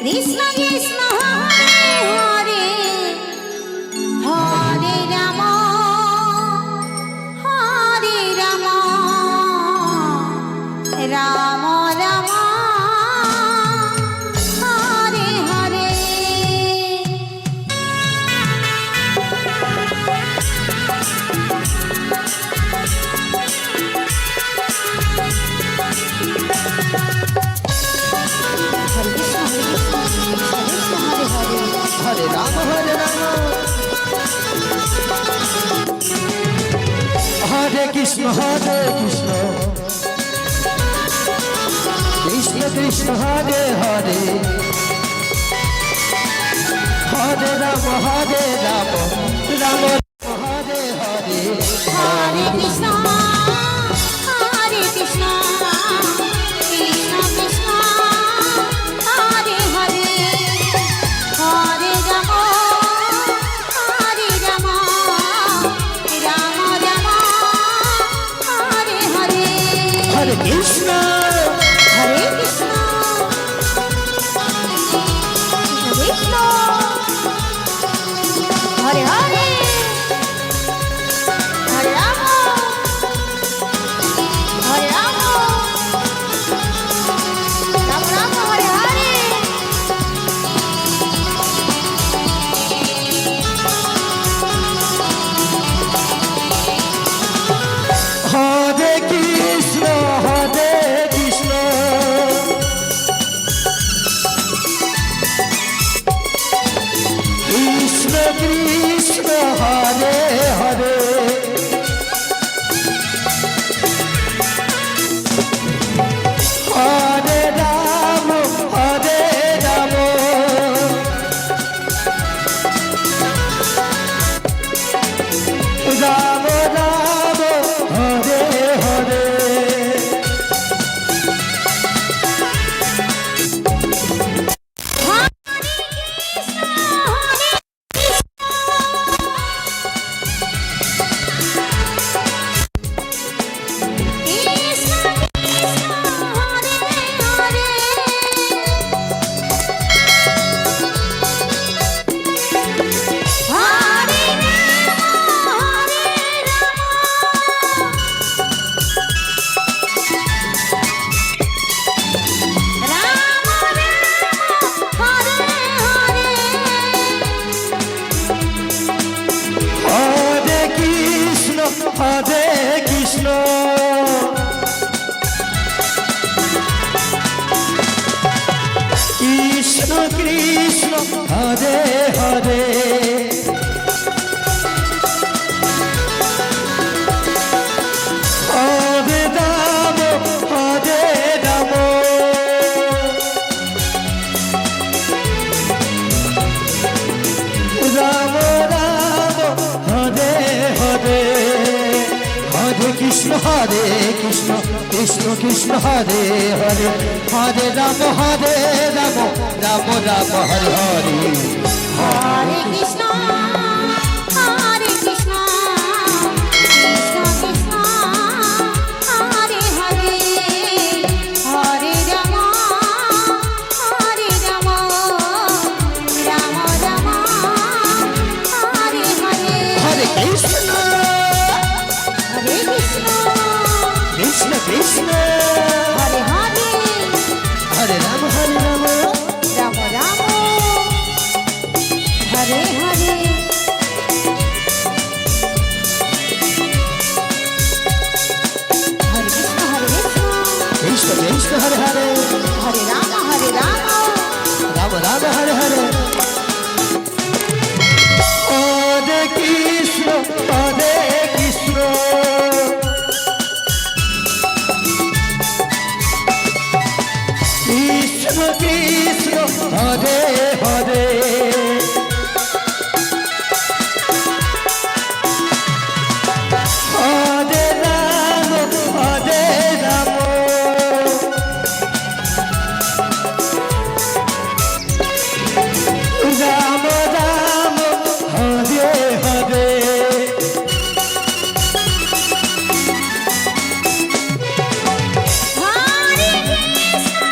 Krishna Krishna Hare Hare Hare Ram Ram Ram Hare Hare. Hare Ram Hare Krishna Krishna Krishna Hare Hare Hare Ram Ram Hare Hare Hare Krishna Krishna Krishna Hare Hare Hare Ram Ram Ram Hare Hare. Hare Krishna Krishna Hare Hare Hare Ram Ram Ram Hare Hare. Hare Krishna Krishna Krishna Hare Hare Hare Ram Ram Ram Hare Hare. Hare Krishna Krishna Krishna Hare Hare Hare Ram Ram Ram Hare Hare. Hare Krishna Krishna Krishna Hare Hare Hare Ram Ram Ram Hare Hare. Hare Krishna Krishna Krishna Hare Hare Hare Ram Ram Ram Hare Hare. Hare Krishna Krishna Krishna Hare Hare Hare Ram Ram Ram Hare Hare. Hare Krishna Krishna Hare Hare Hare Ram Ram Ram Hare Hare. Hare Krishna Krishna Krishna Hare Hare Hare Ram Ram Ram Hare Hare. Hare Krishna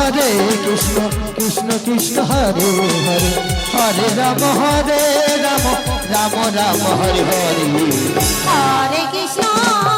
Hare Krishna Krishna Krishna Hare Hare Hare Ram Ram Ram Hare Hare Hare Krishna